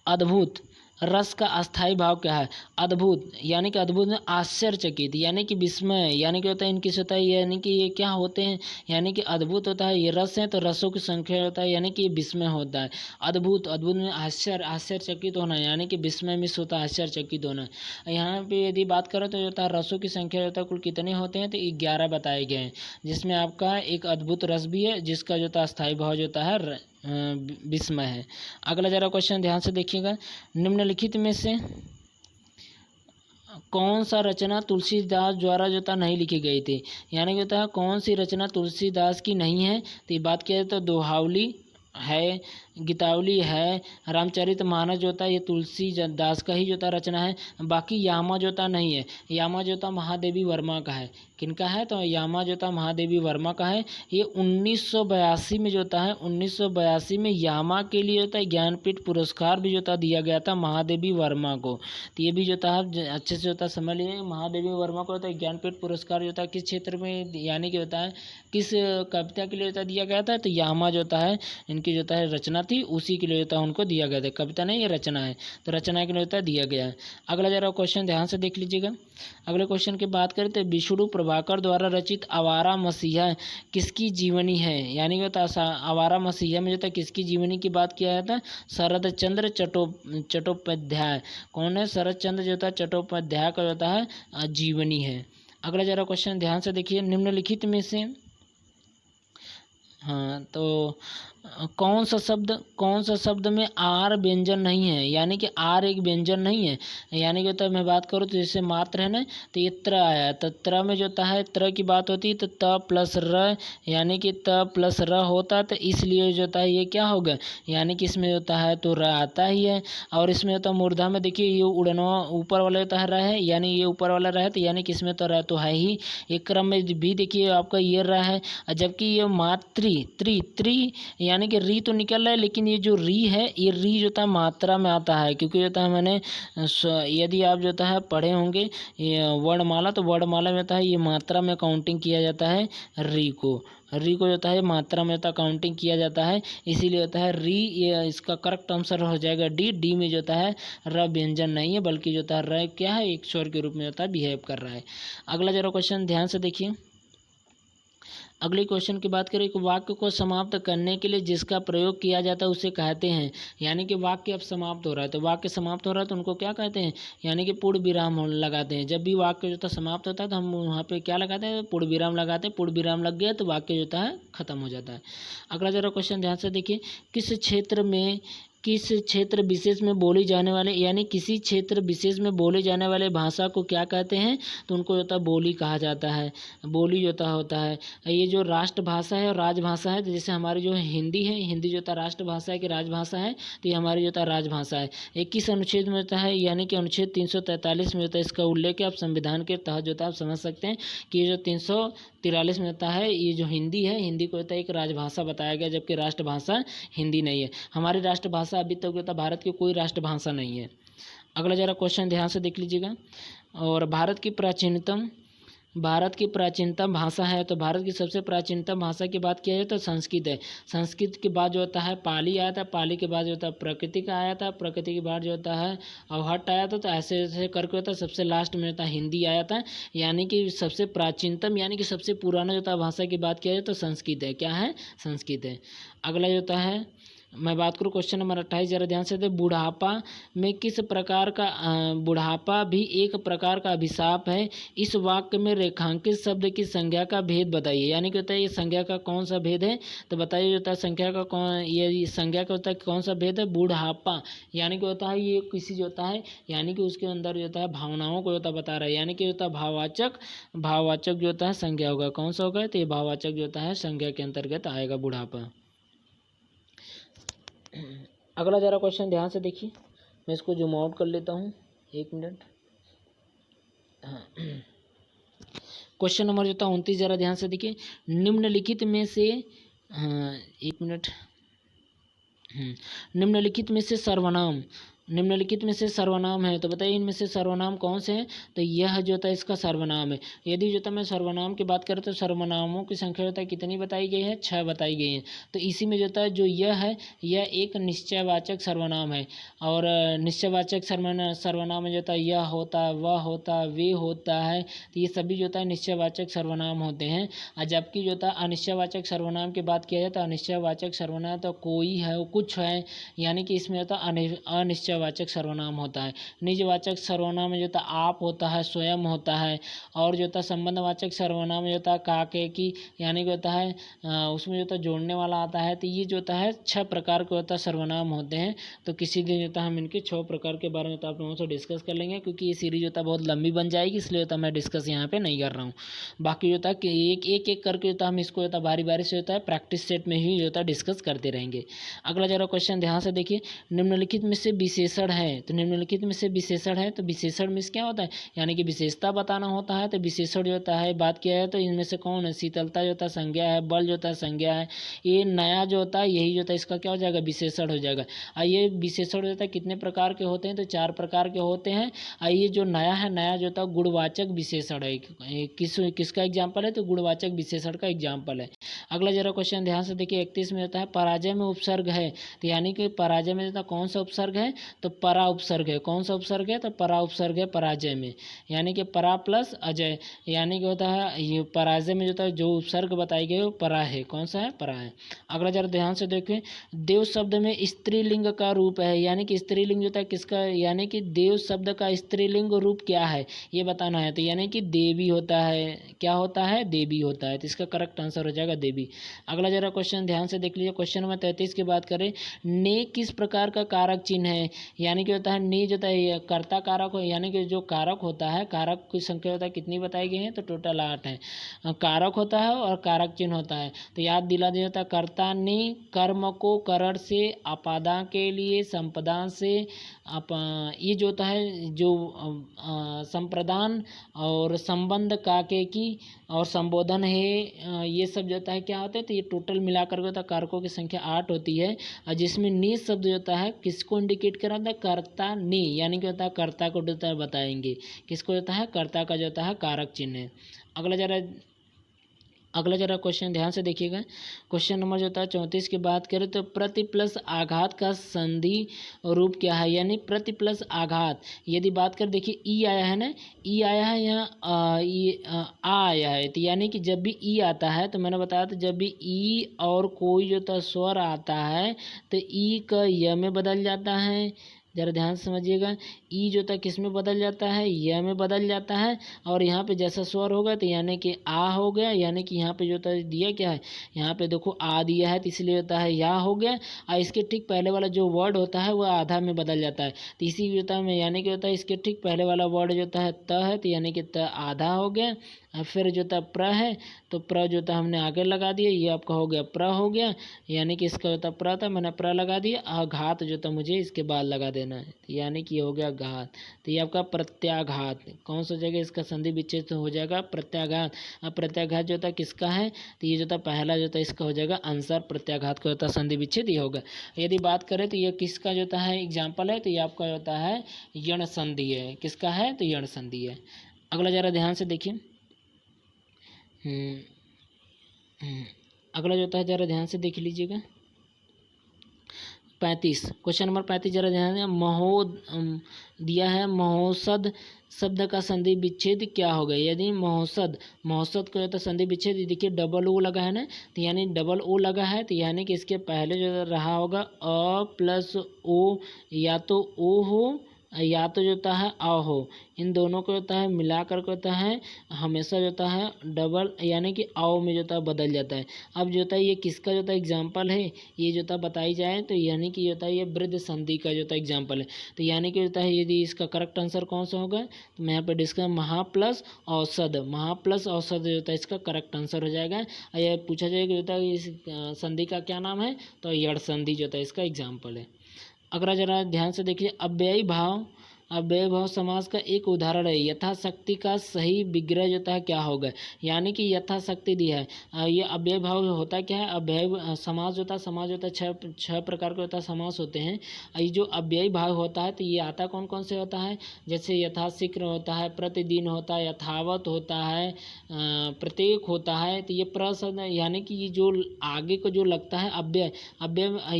अद्भुत रस का अस्थाई भाव क्या है? अद्भुत यानी कि अद्भुत में आश्चर्यचकित, यानी कि विस्मय, यानी कि होता है इनकी होता है, यानी कि ये क्या होते हैं, यानी कि अद्भुत होता है ये रस है तो रसों की संख्या होता है, यानी कि विस्मय होता है। अद्भुत, अद्भुत में आश्चर्यचकित होना, यानी कि विस्मय मिस होता है आश्चर्यचकित होना। यहाँ पे यदि बात करें तो होता है रसों की संख्या होता है कुल कितने होते हैं, तो 11 बताए गए हैं, जिसमें आपका एक अद्भुत रस भी है जिसका जो था अस्थाई भाव जो होता है विस्मय है। अगला जरा क्वेश्चन ध्यान से देखिएगा, निम्नलिखित में से कौन सा रचना तुलसीदास द्वारा जो था नहीं लिखी गई थी, यानी कि होता है कौन सी रचना तुलसीदास की नहीं है। तो ये बात किया जाए तो दोहावली है, गीतावली है, रामचरितमानस जो था ये तुलसीदास का ही जो था रचना है। बाकी यामा जो था नहीं है, यामा जो था महादेवी वर्मा का है। किनका है, तो यामा जो था महादेवी वर्मा का है। ये 1982 में जो था 1982 में यामा के लिए जो था ज्ञानपीठ पुरस्कार भी जो था दिया गया था महादेवी वर्मा को। तो ये भी जो था अच्छे से जो था समझ लीजिए, महादेवी वर्मा को होता है ज्ञानपीठ पुरस्कार जो था किस क्षेत्र में, यानी कि होता है किस कविता के लिए होता दिया गया था, तो यामा जो है इनकी जो होता है रचना थी उसी के लिए होता है उनको दिया गया था, कविता नहीं ये रचना है, तो रचना के लिए होता है दिया गया है। अगला जरा क्वेश्चन ध्यान से देख लीजिएगा। अगले क्वेश्चन की बात करें तो विष्णु प्रभाकर द्वारा रचित आवारा मसीहा किसकी जीवनी है, यानी कि होता है आवारा मसीहा में जो था किसकी जीवनी की बात किया जाता है, शरद चंद्र चट्टोपाध्याय। कौन है, शरद चंद्र जो था चट्टोपाध्याय का जो होता है जीवनी है। अगला जरा क्वेश्चन ध्यान से देखिए, निम्नलिखित में से हाँ तो कौन सा शब्द में आर व्यंजन नहीं है, यानी कि आर एक व्यंजन नहीं है, यानी कि होता है मैं बात करूँ तो जैसे मात्र है ना, तो ये त्र आया, तो त्र में जो होता है त्र की बात होती है तो त प्लस र, यानी कि त प्लस र होता है, तो इसलिए जो होता है ये क्या होगा, यानी कि इसमें होता है तो र आता ही है। और इसमें होता है मूर्धा में देखिए ये उड़नवा ऊपर वाला होता है र है, यानी ये ऊपर वाला र है, तो यानी कि इसमें तो र तो है ही। एक क्रम में भी देखिए आपका ये र है, जबकि ये मातृ त्रि यानी कि री तो निकल रहा है, लेकिन ये जो री है ये री जो था मात्रा में आता है, क्योंकि जो था मैंने यदि आप जो है पढ़े होंगे वर्णमाला, तो वर्णमाला में होता है ये मात्रा में काउंटिंग किया जाता है री को जो है मात्रा में होता काउंटिंग किया जाता है, इसीलिए होता है री, ये इसका करेक्ट आंसर हो जाएगा डी में जो है र व्यंजन नहीं है, बल्कि जो है र क्या है एक स्वर के रूप में होता है बिहेव कर रहा है। अगला जरा क्वेश्चन ध्यान से देखिए। अगले क्वेश्चन की बात करें, एक वाक्य को समाप्त करने के लिए जिसका प्रयोग किया जाता है उसे कहते हैं, यानी कि वाक्य अब समाप्त हो रहा है, तो वाक्य समाप्त हो रहा है तो उनको क्या कहते हैं, यानी कि पूर्ण विराम लगाते हैं। जब भी वाक्य जो था समाप्त होता है तो हम वहाँ पे क्या लगाते हैं, पूर्ण विराम लगाते हैं। पूर्ण विराम लग गया तो वाक्य जो है खत्म हो जाता है। अगला जरा क्वेश्चन ध्यान से देखिए, किस क्षेत्र विशेष में बोली जाने वाले, यानी किसी क्षेत्र विशेष में बोले जाने वाले भाषा को क्या कहते हैं, तो उनको जो है बोली कहा जाता है। बोली जो होता है ये जो राष्ट्रभाषा है और राजभाषा है, तो जैसे हमारी जो हिंदी है, हिंदी जो है राष्ट्रभाषा है कि राजभाषा है, तो ये हमारी जो है राजभाषा है। 21 अनुच्छेद में होता है, यानी कि अनुच्छेद 343 में होता है इसका उल्लेख है। आप संविधान के तहत जो है आप समझ सकते हैं कि ये जो 343 में होता है ये जो हिंदी है, हिंदी को होता है एक राजभाषा बताया गया, जबकि राष्ट्रभाषा हिंदी नहीं है। हमारी राष्ट्रभाषा अभी तक होता भारत की कोई राष्ट्रभाषा नहीं है। अगला जरा क्वेश्चन ध्यान से देख लीजिएगा। और भारत की प्राचीनतम भाषा है, तो भारत की सबसे प्राचीनतम भाषा की बात किया जाए तो संस्कृत है। संस्कृत के बाद जो होता है पाली आया था, पाली के बाद जो होता है प्राकृतिक आया था, प्रकृति के बाद जो होता है अवहट्ट आया था, तो ऐसे ऐसे करके होता है सबसे लास्ट में होता है हिंदी आया था। यानी कि सबसे प्राचीनतम यानी कि सबसे पुराना जो होता है भाषा की बात किया जाए तो संस्कृत है। क्या है, संस्कृत है। अगला जो होता है मैं बात करूँ क्वेश्चन नंबर 28, जरा ध्यान से दे, बुढ़ापा में किस प्रकार का बुढ़ापा भी एक प्रकार का अभिशाप है, इस वाक्य में रेखांकित शब्द की संज्ञा का भेद बताइए। यानी कि होता है ये संज्ञा का कौन सा भेद है, तो बताइए होता है संख्या का कौन, ये संज्ञा का होता है कौन सा भेद है, बुढ़ापा, यानी कि होता है ये किसी जो होता है, यानी कि उसके अंदर जो होता है भावनाओं को होता बता रहा है, यानी कि होता है भाववाचक जो होता है संज्ञा होगा। कौन सा होगा, तो ये भाववाचक जो होता है संज्ञा के अंतर्गत आएगा बुढ़ापा। अगला जरा क्वेश्चन ध्यान से देखिए, मैं इसको जूम आउट कर लेता हूँ, 1 मिनट। क्वेश्चन नंबर जो था 29, जरा ध्यान से देखिए, निम्नलिखित में से 1 मिनट। निम्नलिखित में से सर्वनाम है, तो बताइए इनमें से सर्वनाम कौन से हैं, तो यह जो था इसका सर्वनाम है। यदि जो था मैं सर्वनाम की बात करूँ तो सर्वनामों की संख्या जो है कितनी बताई गई है, 6 बताई गई है। तो इसी में जो था जो यह है यह एक निश्चयवाचक सर्वनाम है, और निश्चयवाचक सर्वनाम में जो था यह होता, वह होता, वे होता है, तो ये सभी जो था निश्चयवाचक सर्वनाम होते हैं। और जबकि जो था अनिश्चयवाचक सर्वनाम की बात किया जाए तो अनिश्चयवाचक सर्वनाम तो कोई है, कुछ है, यानी कि इसमें होता अनिश्चयवाचक सर्वनाम होता है। निजवाचक सर्वनाम में जो था आप होता है, स्वयं होता है, और जो था संबंधवाचक सर्वनाम में जो था काके की, यानी कि होता है उसमें जो था जोड़ने वाला आता है। तो ये जो होता है 6 प्रकार के होता सर्वनाम होते हैं। तो किसी दिन जो था हम इनके 6 प्रकार के बारे में तो आप लोगों से डिस्कस कर लेंगे, क्योंकि ये सीरीज होता बहुत लंबी बन जाएगी, इसलिए होता मैं डिस्कस यहाँ पे नहीं कर रहा हूँ। बाकी जो था कि एक करके होता हम इसको होता बारी बारी से होता है प्रैक्टिस सेट में ही जो होता डिस्कस करते रहेंगे। अगला जरा क्वेश्चन ध्यान से देखिए, निम्नलिखित में से विशेषण है, तो निम्नलिखित में से विशेषण है, तो विशेषण में क्या होता है, यानी कि विशेषता बताना होता है। तो विशेषण जो होता है बात किया है तो इनमें से कौन है, शीतलता जो होता है संज्ञा है, बल जो होता है संज्ञा है, ये नया जो होता है यही जो होता है इसका क्या हो जाएगा, विशेषण हो जाएगा। और ये विशेषण जो होता है कितने प्रकार के होते हैं, तो 4 प्रकार के होते हैं। और ये जो नया है, नया जो होता है गुणवाचक विशेषण है। किसका एग्जाम्पल है, तो गुणवाचक विशेषण का एग्जाम्पल है। अगला जरा क्वेश्चन ध्यान से देखिए 31 में होता है पराजय में उपसर्ग है, तो यानी कि पराजय में होता कौन सा उपसर्ग है, तो परा उपसर्ग है। कौन सा उपसर्ग है, तो परा उपसर्ग है पराजय में, यानी कि परा प्लस अजय, यानी कि होता है ये पराजय में जो जो उपसर्ग बताई गई वो परा है। कौन सा है, परा है। अगला जरा ध्यान से देखिए देव शब्द में स्त्रीलिंग का रूप है, यानी कि स्त्रीलिंग होता है किसका, यानी कि देव शब्द का स्त्रीलिंग रूप क्या है ये बताना है, तो यानी कि देवी होता है। क्या होता है, देवी होता है, तो इसका करेक्ट आंसर हो जाएगा देवी। अगला जरा क्वेश्चन ध्यान से देख लीजिए, क्वेश्चन नंबर 33 की बात करें, ने किस प्रकार का कारक चिन्ह है, यानी कि होता है ने जो होता है कर्ता कारक हो, यानी कि जो कारक होता है, कारक की संख्या होता है कितनी बताई गई है, तो टोटल 8 है। कारक होता है और कारक चिन्ह होता है, तो याद दिला दिया जाता है कर्ता ने कर्म को करण से अपादा के लिए संपदा से ये जो होता है जो संप्रदान और संबंध काके की और संबोधन है, ये सब जो होता है क्या होता है, तो ये टोटल मिलाकर के होता है कारकों की संख्या 8 होती है, और जिसमें नि शब्द जो होता है किसको इंडिकेट कर रहा है, कर्ता नि, यानी कि होता है कर्ता को होता है बताएंगे, किसको होता है, कर्ता का जो होता है कारक चिन्ह है। अगला जरा क्वेश्चन ध्यान से देखिएगा, क्वेश्चन नंबर जो होता है 34 की बात करें तो प्रति प्लस आघात का संधि रूप क्या है, यानी प्रति प्लस आघात यदि बात करें, देखिए ई आया है ना, ई आया है यहाँ आ आया है, तो यानी कि जब भी ई आता है तो मैंने बताया था जब भी ई और कोई जो होता स्वर आता है तो ई का य में बदल जाता है। ज़रा ध्यान से समझिएगा, ई जो था किस में बदल जाता है, य में बदल जाता है, और यहाँ पे जैसा स्वर होगा तो यानी कि आ हो गया, यानी कि यहाँ पे जो था दिया क्या है, यहाँ पे देखो आ दिया है तो इसलिए होता है या हो गया, और इसके ठीक पहले वाला जो वर्ड होता है वह आधा में बदल जाता है, तो इसी जो होता है यानी कि होता है इसके ठीक पहले वाला वर्ड जो होता है त है, तो यानी कि त आधा हो गया, और फिर जो था प्र है तो प्र जो था हमने आगे लगा दिया, ये आपका हो गया प्र हो गया, यानी कि इसका होता प्र था, मैंने प्र लगा दिया, और घात जो था मुझे इसके बाद लगा देना है, तो यानी कि ये हो गया घात, तो ये आपका प्रत्याघात। कौन सा जगह इसका संधि विच्छेद हो जाएगा, प्रत्याघात। अब प्रत्याघात जो था किसका है, तो ये जो था पहला जो था इसका हो जाएगा आंसर, प्रत्याघात का होता संधि विच्छेद ये होगा। यदि बात करें तो ये किसका जो होता है एग्जाम्पल है, तो ये आपका होता है यण संधि है, किसका है, तो यण संधि है। अगला जरा ध्यान से देखिए, अगला जो होता है जरा ध्यान से देख लीजिएगा 35, क्वेश्चन नंबर 35 जरा ध्यान दें, दिया है महोसद शब्द का संधि विच्छेद क्या होगा, यदि महोसद को होता संधि विच्छेद, देखिए डबल ओ लगा है ना, तो यानी डबल ओ लगा है, तो यानी कि इसके पहले जो रहा होगा अ प्लस ओ, या तो ओ हो या तो जो होता है आ हो, इन दोनों को होता है मिलाकर के होता है हमेशा जो होता है डबल यानी कि आओ में जो होता है बदल जाता है। अब जो होता है ये किसका जो होता है एग्जाम्पल है, ये जो होता बताई जाए तो यानी कि जो होता है ये वृद्ध संधि का जो होता है एग्जाम्पल है, तो यानी कि होता है यदि इसका करेक्ट आंसर कौन सा होगा, तो मैं यहाँ पर डिस्कस महा प्लस औसत जो होता है इसका करेक्ट आंसर हो जाएगा। यह पूछा जाएगा होता है इस संधि का क्या नाम है, तो यड़ संधि जो होता है इसका एग्जाम्पल है। अगला जरा ध्यान से देखिए, अव्ययी भाव समास का एक उदाहरण है, यथाशक्ति का सही विग्रह जो होता है क्या होगा, यानी कि यथाशक्ति दिया है। ये अव्यय भाव होता क्या है, अव्यय समास होता है छह प्रकार के होता है समास होते हैं। ये जो अव्ययी भाव होता है तो ये आता कौन कौन से होता है, जैसे यथाशीघ्र होता है, प्रतिदिन होता है, यथावत होता है, प्रत्येक होता है, तो ये प्रशब्द यानी कि ये जो आगे को जो लगता है अव्यय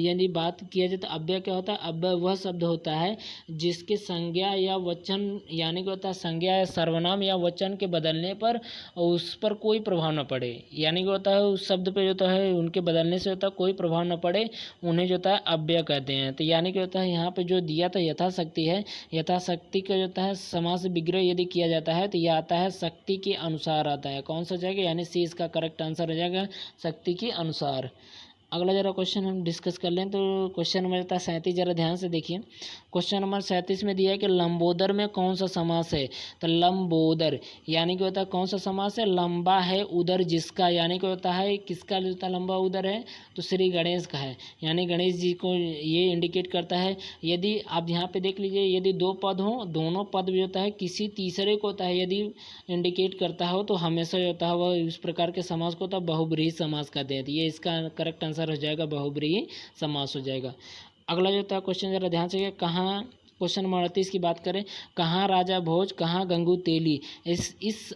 यदि बात किया जाए तो अव्यय क्या होता है, अव्यय वह शब्द होता है जिसके संज्ञा या वचन यानी कि होता है संज्ञा या सर्वनाम या वचन के बदलने पर उस पर कोई प्रभाव न पड़े, यानी कि होता है उस शब्द पे जो होता है उनके बदलने से होता है कोई प्रभाव न पड़े, उन्हें जो होता है अव्यय कहते हैं। तो यानी कि होता है यहाँ पे जो दिया था यथाशक्ति है, यथाशक्ति का जो होता है समास विग्रह यदि किया जाता है तो यह आता है शक्ति के अनुसार आता है। कौन सा जाएगा, यानी सी इसका करेक्ट आंसर हो जाएगा शक्ति के अनुसार। अगला जरा क्वेश्चन हम डिस्कस कर लें, तो क्वेश्चन नंबर 37 जरा ध्यान से देखिए, क्वेश्चन नंबर 37 में दिया है कि लंबोदर में कौन सा समास है, तो लंबोदर यानी कि होता है कौन सा समास है, लंबा है उदर जिसका, यानी कि होता है किसका होता है लंबा उदर है, तो श्री गणेश का है, यानी गणेश जी को ये इंडिकेट करता है। यदि आप यहाँ पे देख लीजिए, यदि दो पद हों, दोनों पद भी होता है किसी तीसरे को होता है यदि इंडिकेट करता हो तो हमेशा जो होता है वह इस प्रकार के समास को होता है बहुब्रीहि समास कहते हैं, तो ये इसका करेक्ट आंसर हो जाएगा बहुब्रीहि समास हो जाएगा। अगला जो होता है क्वेश्चन जरा ध्यान से, कहाँ क्वेश्चन नंबर 38 की बात करें, कहाँ राजा भोज कहाँ गंगू तेली। इस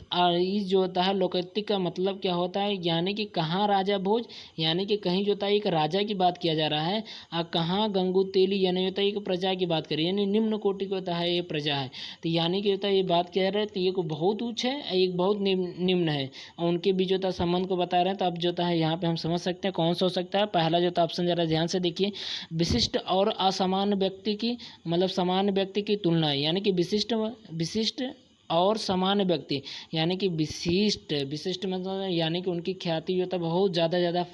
जो होता है लोकोक्ति का मतलब क्या होता है, यानी कि कहाँ राजा भोज यानी कि कहीं जो होता है एक राजा की बात किया जा रहा है, और कहाँ गंगू तेली यानी होता है एक प्रजा की बात करें, यानी निम्न कोटि का होता है ये प्रजा है। तो यानी कि होता है ये बात कह रहे हैं, तो एक बहुत उच्च है एक बहुत निम्न है, और उनके बीच जो होता है संबंध को बता रहे हैं। तो अब जो होता है यहाँ पे हम समझ सकते हैं कौन सा हो सकता है। पहला जो होता है ऑप्शन जरा ध्यान से देखिए, विशिष्ट और असामान्य व्यक्ति की मतलब सामान्य व्यक्ति की तुलना है, यानी कि विशिष्ट और सामान्य व्यक्ति, यानी कि विशिष्ट मतलब यानी कि उनकी ख्याति जो होता है बहुत ज़्यादा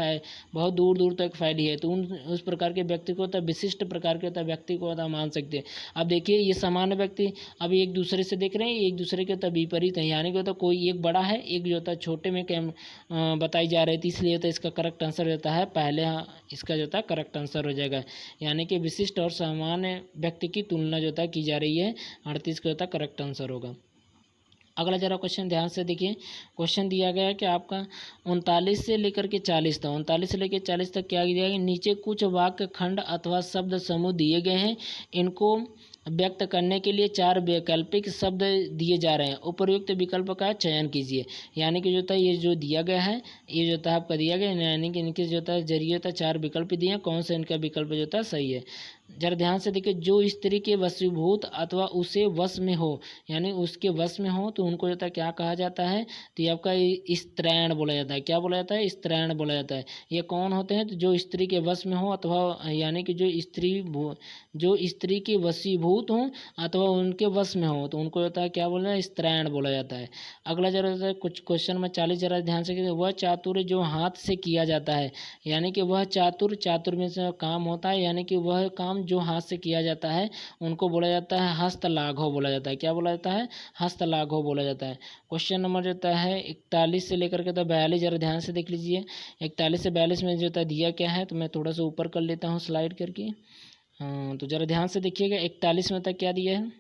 बहुत दूर दूर तक फैली है, तो उस प्रकार के व्यक्ति को होता है विशिष्ट प्रकार के होता है व्यक्ति को होता है मान सकते हैं। अब देखिए ये सामान्य व्यक्ति अब एक दूसरे से देख रहे हैं, एक दूसरे के होता है विपरीत है, यानी कि होता है कोई एक बड़ा है एक जो होता है छोटे में बताई जा रही थी, इसलिए होता है इसका करेक्ट आंसर होता है पहले इसका जो होता है करेक्ट आंसर हो जाएगा, यानी कि विशिष्ट और सामान्य व्यक्ति की तुलना जो होता है की जा रही है। 38 का होता है करेक्ट आंसर होगा। अगला जरा क्वेश्चन ध्यान से देखिए, क्वेश्चन दिया गया है कि आपका 39 से लेकर के 40 तक 39 से लेकर 40 तक क्या दिया गया, नीचे कुछ वाक्य खंड अथवा शब्द समूह दिए गए हैं, इनको व्यक्त करने के लिए 4 वैकल्पिक शब्द दिए जा रहे हैं, उपर्युक्त विकल्प का चयन कीजिए। यानी कि जो होता है ये जो दिया गया है ये जो होता है आपका दिया गया है, यानी कि इनके जो होता है जरिए होता है 4 विकल्प दिए हैं, कौन सा इनका विकल्प जो होता है सही है। जरा ध्यान से देखिए, जो स्त्री के वशीभूत अथवा उसे वश में हो, यानी उसके वश में हो तो उनको जो होता है क्या कहा जाता है, तो ये आपका स्त्रैण बोला जाता है। क्या बोला जाता है, स्त्रैण बोला जाता है। ये कौन होते हैं, तो जो स्त्री के वश में हो अथवा यानी कि जो स्त्री के वशीभूत हों अथवा उनके वश में हो तो उनको होता है क्या बोला है, स्त्रैण बोला जाता है। अगला जरा होता है कुछ क्वेश्चन में 40 जरा ध्यान से, वह चातुर्य जो हाथ से किया जाता है, यानी कि वह चातुर में से काम होता है, यानी कि वह काम जो हाथ से किया जाता है उनको बोला जाता है हस्तलाघव बोला जाता है। क्या बोला जाता है, हस्तलाघव बोला जाता है। क्वेश्चन नंबर जो होता है 41 से लेकर के तो 42 जरा ध्यान से देख लीजिए, 41 से 42 में जो होता है दिया क्या है, तो मैं थोड़ा सा ऊपर कर लेता हूँ स्लाइड करके। हाँ तो जरा ध्यान से देखिएगा, 41 में तक क्या दिया है।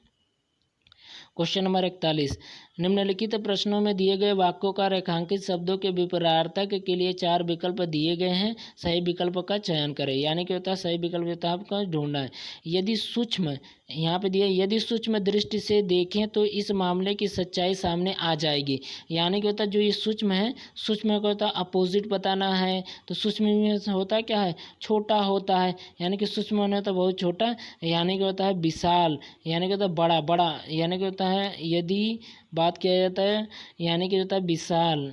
क्वेश्चन नंबर 41, निम्नलिखित प्रश्नों में दिए गए वाक्यों का रेखांकित शब्दों के विपरीतार्थक के लिए 4 विकल्प दिए गए हैं, सही विकल्प का चयन करें। यानी कि होता है सही विकल्प होता है आपका ढूंढना है। यदि सूक्ष्म यहाँ पे दिया, यदि सूक्ष्म दृष्टि से देखें तो इस मामले की सच्चाई सामने आ जाएगी। यानी कि होता है जो ये सूक्ष्म है, सूक्ष्म का होता है अपोजिट बताना है, तो सूक्ष्म में होता है क्या है, छोटा होता है, यानी कि सूक्ष्म होने तो बहुत छोटा, यानी कि होता है विशाल, यानी कि होता है बड़ा, यानी कि होता है यदि बात किया जाता है यानी कि होता है विशाल,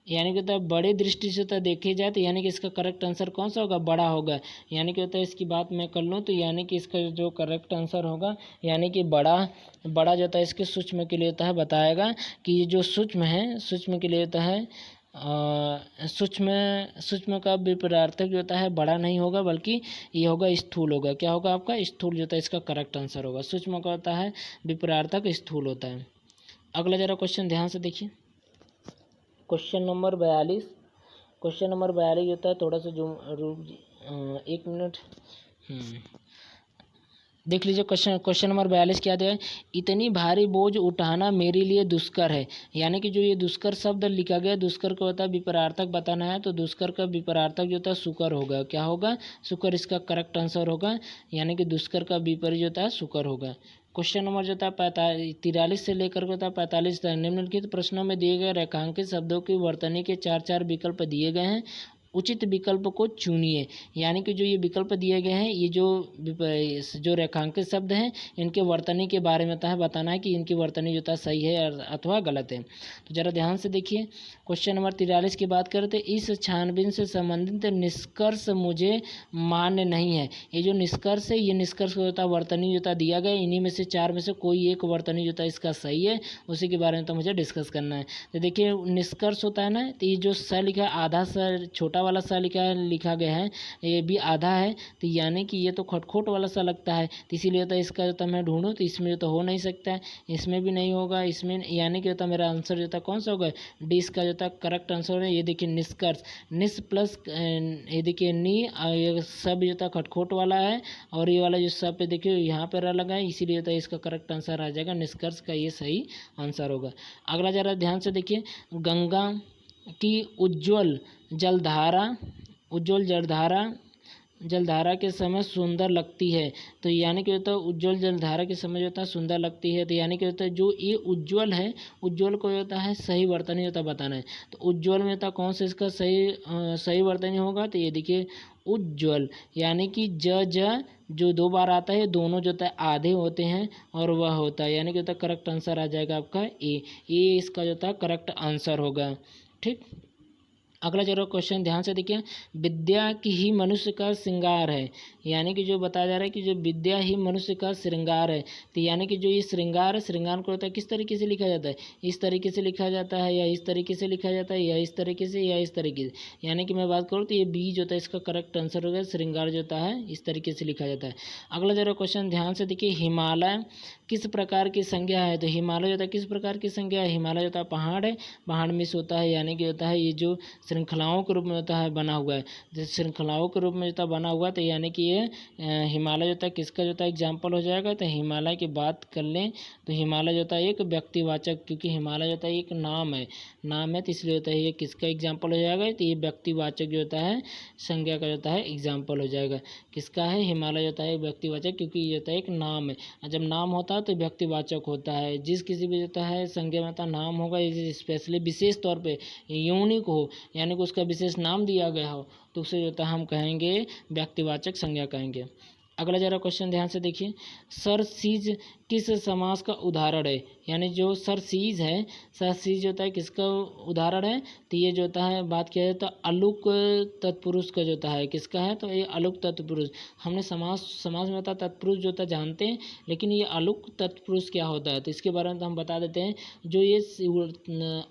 यानी कि होता है बड़े दृष्टि से तो देखे जाए तो यानी कि इसका करेक्ट आंसर कौन सा होगा, बड़ा होगा। यानी कि होता है इसकी बात मैं कर लूँ तो यानी कि इसका जो करेक्ट आंसर होगा यानी कि बड़ा जो होता है इसके सूक्ष्म के लिए होता है बताएगा कि ये जो सूक्ष्म है, सूक्ष्म के लिए होता है सूक्ष्म का विपरीतार्थक जो होता है बड़ा नहीं होगा बल्कि ये होगा स्थूल होगा। क्या होगा आपका, स्थूल जो होता है इसका करेक्ट आंसर होगा। सूक्ष्म का होता है विपरीतार्थक स्थूल होता है। अगला जरा क्वेश्चन ध्यान से देखिए, क्वेश्चन नंबर 42 होता है, थोड़ा सा जो एक मिनट देख लीजिए। क्वेश्चन नंबर 42 क्या दिया है, इतनी भारी बोझ उठाना मेरे लिए दुष्कर है। यानी कि जो ये दुष्कर शब्द लिखा गया, दुष्कर को होता है विपरीतार्थक बताना है, तो दुष्कर का विपरीतार्थक जो होता है सुकर होगा। क्या होगा, सुकर इसका करेक्ट आंसर होगा, यानी कि दुष्कर का विपरीत जो होता है सुकर होगा। क्वेश्चन नंबर जो होता है 43 से लेकर के होता है 45 तक निम्नलिखित प्रश्नों में दिए गए रेखांकित शब्दों की वर्तनी के 4 विकल्प दिए गए हैं, उचित विकल्प को चुनिए। यानी कि जो ये विकल्प दिए गए हैं, ये जो रेखांकित शब्द हैं इनके वर्तनी के बारे में होता है बताना है कि इनकी वर्तनी जो होता है सही है अथवा गलत है। तो ज़रा ध्यान से देखिए, क्वेश्चन नंबर 43 की बात करें तो इस छानबीन से संबंधित निष्कर्ष मुझे मान्य नहीं है। ये जो निष्कर्ष है, ये निष्कर्ष होता है वर्तनी जो होता है दिया गया, इन्हीं में से 4 में से कोई एक वर्तनी जो होता है इसका सही है, उसी के बारे में तो मुझे डिस्कस करना है। तो देखिए निष्कर्ष होता है ना, तो ये जो स लिखा है आधा स छोटा वाला सा लिखा गया है, ये भी आधा है, तो यानी कि ये तो खटखोट वाला सा लगता है, तो इसीलिए तो इसका जो मैं ढूंढूं तो इसमें तो हो नहीं सकता है, इसमें भी नहीं होगा, इसमें यानी कि होता मेरा आंसर जो था कौन सा होगा, डी इसका जो था करेक्ट आंसर है। ये देखिए निष्कर्ष, निस प्लस ये देखिए नी, ये सब जो था खटखोट वाला है, और ये वाला जो सब पे देखिए यहाँ पर रह लगा है, इसीलिए होता है इसका करेक्ट आंसर आ जाएगा, निष्कर्ष का ये सही आंसर होगा। अगला जरा ध्यान से देखिए, गंगा की उज्ज्वल जलधारा जलधारा के समय सुंदर लगती है, तो यानी कि होता है उज्ज्वल जलधारा के समय जो होता है सुंदर लगती है, तो यानी कि होता है जो ये उज्ज्वल है, उज्ज्वल को होता है सही वर्तनी होता बताना है। तो उज्ज्वल में होता कौन सा इसका सही वर्तनी होगा, तो ये देखिए उज्ज्वल, यानी कि ज जो 2 बार आता है, दोनों जो होता है आधे होते हैं और वह होता है, यानी कि होता है करेक्ट आंसर आ जाएगा आपका ए इसका जो होता है करेक्ट आंसर होगा। ठीक, अगला जरा क्वेश्चन ध्यान से देखिए, विद्या की ही मनुष्य का श्रृंगार है, यानी कि जो बताया जा रहा है कि जो विद्या ही मनुष्य का श्रृंगार है, तो यानी कि जो ये श्रृंगार है, श्रृंगार को होता है किस तरीके से लिखा जाता है, इस तरीके से लिखा जाता है या इस तरीके से लिखा जाता है या इस तरीके से या इस तरीके से, यानी कि मैं बात करूँ तो ये बी जो होता है इसका करेक्ट आंसर होगा, श्रृंगार जो होता है इस तरीके से लिखा जाता है। अगला जरा क्वेश्चन ध्यान से देखिए, हिमालय किस प्रकार की संज्ञा है, तो हिमालय जो होता है किस प्रकार की संज्ञा है, हिमालय जो होता है पहाड़ है, पहाड़ मिस होता है, यानी कि होता है ये जो श्रृंखलाओं के रूप में होता है बना हुआ है, जैसे श्रृंखलाओं के रूप में होता है बना हुआ, तो यानी कि ये हिमालय जो होता है किसका जो होता है एग्जाम्पल हो जाएगा, तो हिमालय की बात कर लें तो हिमालय जो होता है एक व्यक्तिवाचक, क्योंकि हिमालय जो होता है एक नाम है, तो इसलिए होता है ये किसका एग्जाम्पल हो जाएगा, तो ये व्यक्तिवाचक जो होता है संज्ञा का जो होता है एग्जाम्पल हो जाएगा। किसका है, हिमालय जो होता है व्यक्तिवाचक, क्योंकि ये होता है एक नाम है, जब नाम होता है तो व्यक्तिवाचक होता है, जिस किसी भी होता है संज्ञा में होता नाम होगा, स्पेशली विशेष तौर पे यूनिक हो, यानी कि उसका विशेष नाम दिया गया हो, तो उसे जो होता है हम कहेंगे व्यक्तिवाचक संज्ञा कहेंगे। अगला जरा क्वेश्चन ध्यान से देखिए, सरसीज किस समास का उदाहरण है, यानी जो सरसीज है, सरसीज होता है किसका उदाहरण है, तो ये जो होता है बात किया जाए तो अलुक तत्पुरुष का जो होता है किसका है, तो ये अलुक तत्पुरुष, हमने समास में होता तत्पुरुष जो होता जानते हैं, लेकिन ये अलुक तत्पुरुष क्या होता है, तो इसके बारे में तो हम बता देते हैं। जो ये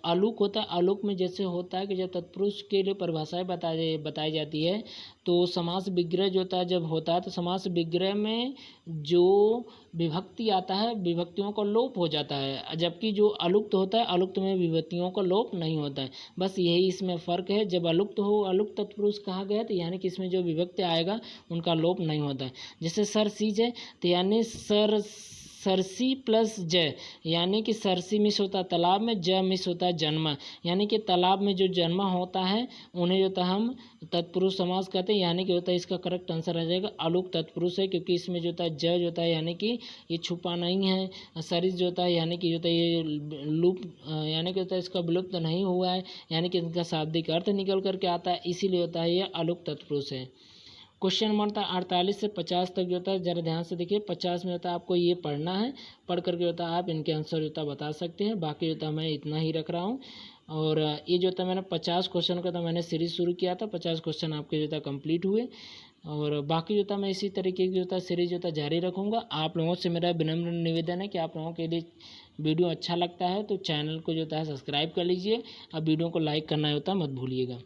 अलुक होता है, अलुक में जैसे होता है कि जब तत्पुरुष के लिए परिभाषाएं बताई जाती है, तो समास विग्रह जो होता है जब होता है, तो समास विग्रह में जो विभक्ति आता है, विभक्तियों का लोप हो जाता है, जबकि जो अलुप्त होता है, अलुप्त में विभक्तियों का लोप नहीं होता है, बस यही इसमें फ़र्क है। जब अलुप्त हो, अलुप्त तत्पुरुष कहा गया, तो यानी कि इसमें जो विभक्ति आएगा उनका लोप नहीं होता है। जैसे सरसीज है, तो यानी सरसी प्लस ज, यानी कि सरसी मिस होता है तालाब में, ज मिस होता है जन्मा, यानी कि तालाब में जो जन्मा होता है उन्हें जो होता है हम तत्पुरुष समास कहते हैं, यानी कि होता है इसका करेक्ट आंसर आ जाएगा अलुक तत्पुरुष है, क्योंकि इसमें जो होता है ज जो होता है यानी कि ये छुपा नहीं है, सरिस जो होता है यानी कि जो होता है ये लुप, यानी कि होता है इसका विलुप्त नहीं हुआ है, यानी कि इनका शाब्दिक अर्थ निकल करके आता है, इसीलिए होता है ये अलुक तत्पुरुष है। क्वेश्चन नंबर था 48 से 50 तक जो होता है जरा ध्यान से देखिए, 50 में होता है आपको ये पढ़ना है, पढ़ करके होता है आप इनके आंसर होता है बता सकते हैं, बाकी होता है मैं इतना ही रख रहा हूँ। और ये जो था मैंने 50 क्वेश्चन का था मैंने सीरीज शुरू किया था, 50 क्वेश्चन आपके जो था कंप्लीट हुए, और बाकी जो था मैं इसी तरीके की जो था सीरीज जो था जारी रखूँगा। आप लोगों से मेरा विनम्र निवेदन है कि आप लोगों के लिए वीडियो अच्छा लगता है तो चैनल को जो था सब्सक्राइब कर लीजिए, अब वीडियो को लाइक करना होता मत भूलिएगा।